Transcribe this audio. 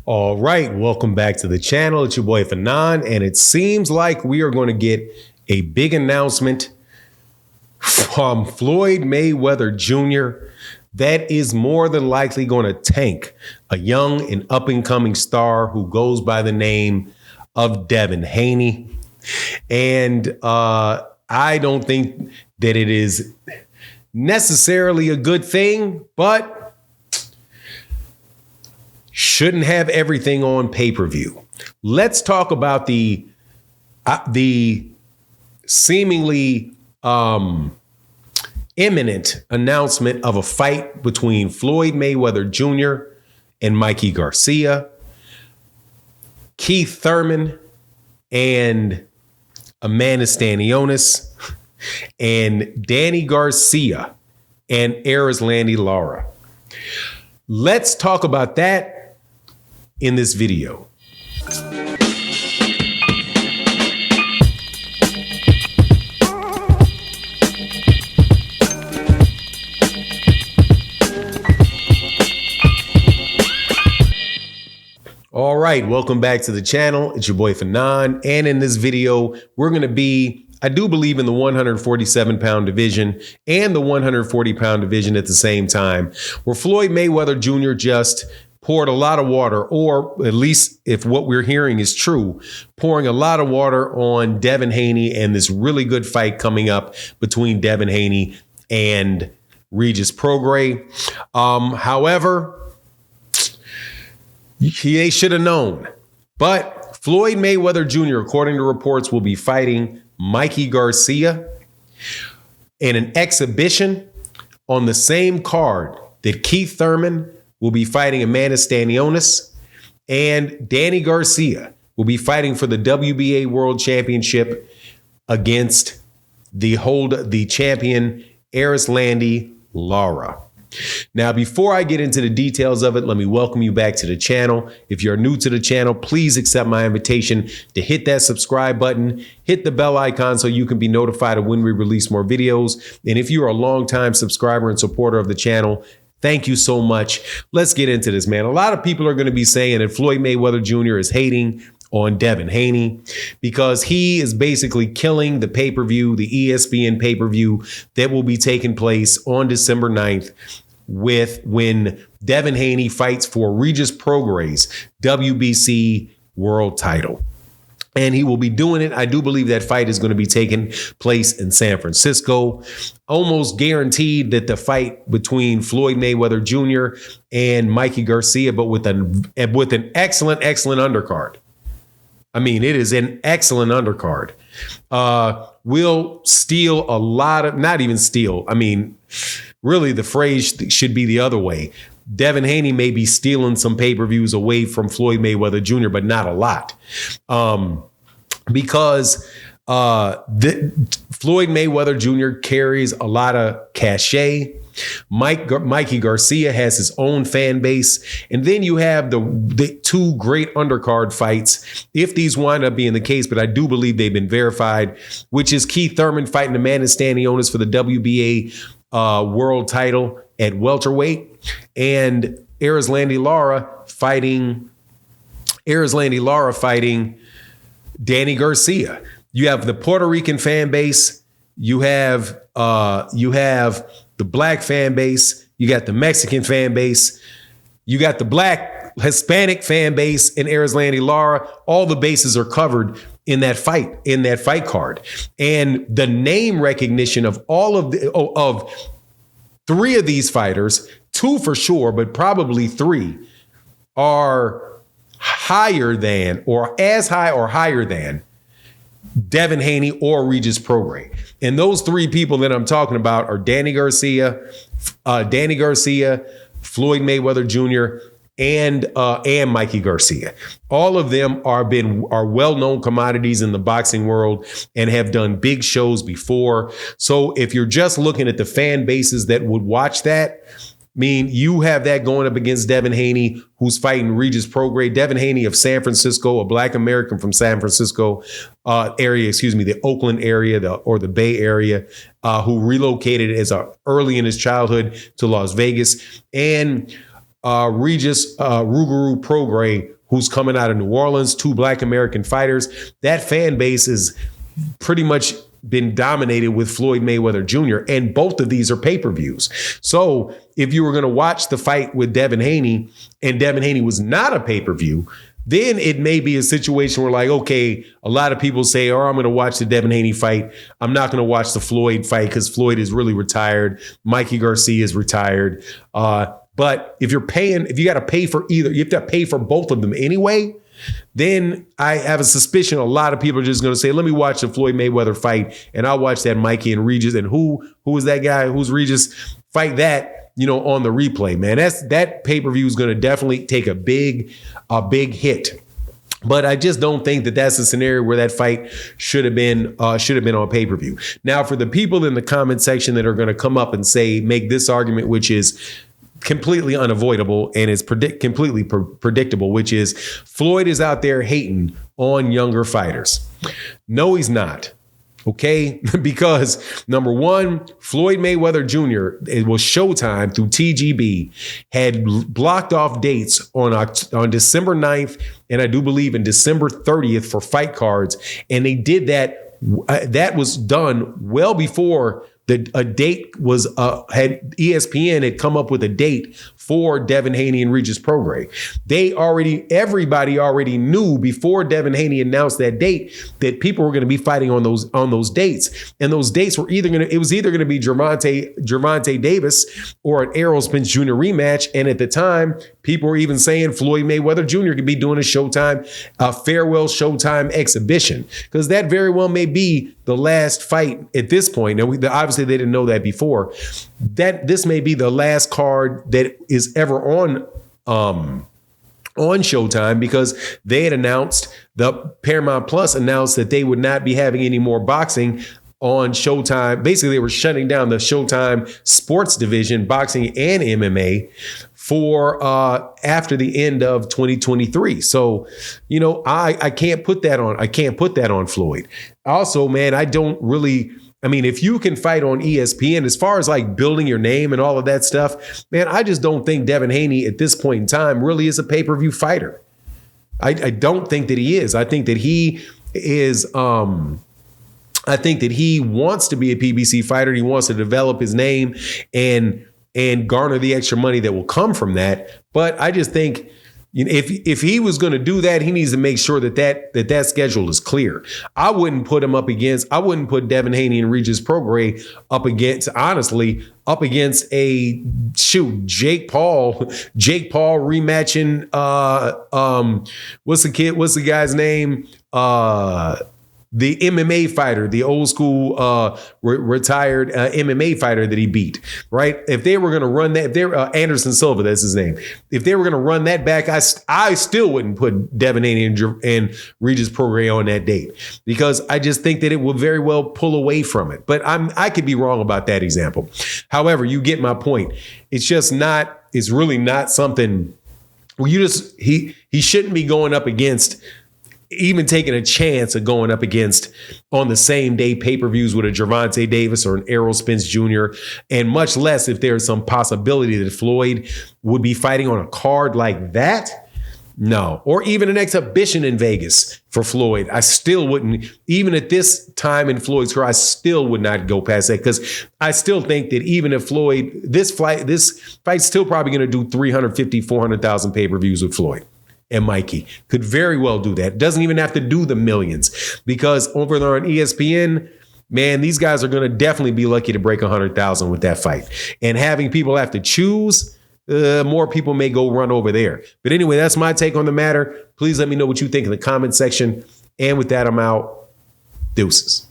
All right, welcome back to the channel. It's your boy Fanon, and it seems like we are going to get a big announcement from Floyd Mayweather Jr. that is more than likely going to tank a young and up-and-coming star who goes by the name of Devin Haney. And I don't think that it is necessarily a good thing, but shouldn't have everything on pay-per-view. Let's talk about the seemingly imminent announcement of a fight between Floyd Mayweather Jr. and Mikey Garcia, Keith Thurman and Amanda Stanionis, and Danny Garcia and Erislandy Lara. Let's talk about that in this video. All right, welcome back to the channel. It's your boy Fanon, and in this video, we're going to be, I do believe, in the 147-pound division and the 140-pound division at the same time, where Floyd Mayweather Jr. just poured a lot of water, or at least if what we're hearing is true, pouring a lot of water on Devin Haney and this really good fight coming up between Devin Haney and Regis Prograis. However, they should have known. But Floyd Mayweather Jr., according to reports, will be fighting Mikey Garcia in an exhibition on the same card that Keith Thurman will be fighting Amanda Stanionis, and Danny Garcia will be fighting for the WBA World Championship against the champion Erislandy Lara. Now, before I get into the details of it, let me welcome you back to the channel. If you're new to the channel, please accept my invitation to hit that subscribe button, hit the bell icon so you can be notified of when we release more videos. And if you're a longtime subscriber and supporter of the channel, thank you so much. Let's get into this, man. A lot of people are going to be saying that Floyd Mayweather Jr. is hating on Devin Haney because he is basically killing the pay-per-view, the ESPN pay-per-view that will be taking place on December 9th when Devin Haney fights for Regis Prograis' WBC world title. And he will be doing it. I do believe that fight is going to be taking place in San Francisco. Almost guaranteed that the fight between Floyd Mayweather Jr. and Mikey Garcia, but with an excellent undercard. I mean, it is an excellent undercard. Will steal a lot of, not even steal. I mean, really the phrase should be the other way. Devin Haney may be stealing some pay-per-views away from Floyd Mayweather Jr., but not a lot. Because Floyd Mayweather Jr. carries a lot of cachet. Mikey Garcia has his own fan base. And then you have the two great undercard fights, if these wind up being the case, but I do believe they've been verified, which is Keith Thurman fighting Amanda Stanionis for the WBA world title at welterweight, and Erislandy Lara fighting Danny Garcia. You have the Puerto Rican fan base. You have the black fan base. You got the Mexican fan base. You got the black Hispanic fan base in Erislandy Lara. All the bases are covered in that fight card. And the name recognition of all of three of these fighters, two for sure, but probably three, are higher than, or as high or higher than, Devin Haney or Regis Prograis. And those three people that I'm talking about are Danny Garcia, Floyd Mayweather Jr., and Mikey Garcia. All of them are well-known commodities in the boxing world and have done big shows before. So if you're just looking at the fan bases that would watch that, I mean, you have that going up against Devin Haney, who's fighting Regis Prograis. Devin Haney of San Francisco, a black American from San Francisco area, the Oakland area, or the Bay Area, who relocated early in his childhood to Las Vegas. And Regis Rougarou Prograis, who's coming out of New Orleans, 2 Black American fighters. That fan base is pretty much been dominated with Floyd Mayweather Jr., and both of these are pay-per-views. So if you were going to watch the fight with Devin Haney and Devin Haney was not a pay-per-view, then it may be a situation where, like, okay, a lot of people say, oh, I'm going to watch the Devin Haney fight. I'm not going to watch the Floyd fight because Floyd is really retired. Mikey Garcia is retired. But if you got to pay for either, you have to pay for both of them anyway, then I have a suspicion a lot of people are just going to say, let me watch the Floyd Mayweather fight, and I'll watch that Mikey and Regis. And who is that guy? Who's Regis? Fight that, on the replay, man. That pay-per-view is going to definitely take a big hit. But I just don't think that that's a scenario where that fight should have been on pay-per-view. Now, for the people in the comment section that are going to come up and make this argument, which is completely unavoidable and is completely predictable, which is Floyd is out there hating on younger fighters. No, he's not. Okay, because number one, Floyd Mayweather Jr., it was Showtime through TGB, had blocked off dates on December 9th and I do believe in December 30th for fight cards. And they did that. That was done well before a date was had ESPN had come up with a date for Devin Haney and Regis Prograis. Everybody already knew before Devin Haney announced that date that people were going to be fighting on those dates, and those dates were either going to be Gervonta Davis or an Errol Spence Jr. rematch. And at the time, people were even saying Floyd Mayweather Jr. could be doing a farewell Showtime exhibition, because that very well may be the last fight at this point. Now, obviously they didn't know that before. That this may be the last card that is ever on Showtime, because they had announced, the Paramount Plus announced that they would not be having any more boxing on Showtime. Basically, they were shutting down the Showtime sports division, boxing and MMA, for after the end of 2023. So, I can't put that on. I can't put that on Floyd. Also, man, if you can fight on ESPN, as far as like building your name and all of that stuff, man, I just don't think Devin Haney at this point in time really is a pay-per-view fighter. I don't think that he is. I think that he is. I think that he wants to be a PBC fighter. He wants to develop his name and garner the extra money that will come from that. But I just think, if he was going to do that, he needs to make sure that schedule is clear. I wouldn't put Devin Haney and Regis Prograis up against a Jake Paul rematching what's the guy's name? The MMA fighter, the old school retired MMA fighter that he beat, right? If they were going to run that, Anderson Silva, that's his name. If they were going to run that back, I still wouldn't put Devin Haney and Regis Prograis on that date, because I just think that it will very well pull away from it. But I could be wrong about that example. However, you get my point. It's really not something where he shouldn't be going up against, even taking a chance of going up against on the same day pay-per-views with a Gervonta Davis or an Errol Spence Jr., and much less if there's some possibility that Floyd would be fighting on a card like that. No, or even an exhibition in Vegas for Floyd. I still wouldn't, even at this time in Floyd's career, I still would not go past that, because I still think that even if Floyd, this fight's still probably going to do 350, 400,000 pay-per-views with Floyd. And Mikey could very well do that. Doesn't even have to do the millions, because over there on ESPN, man, these guys are going to definitely be lucky to break 100,000 with that fight. And having people have to choose, more people may go run over there. But anyway, that's my take on the matter. Please let me know what you think in the comment section. And with that, I'm out. Deuces.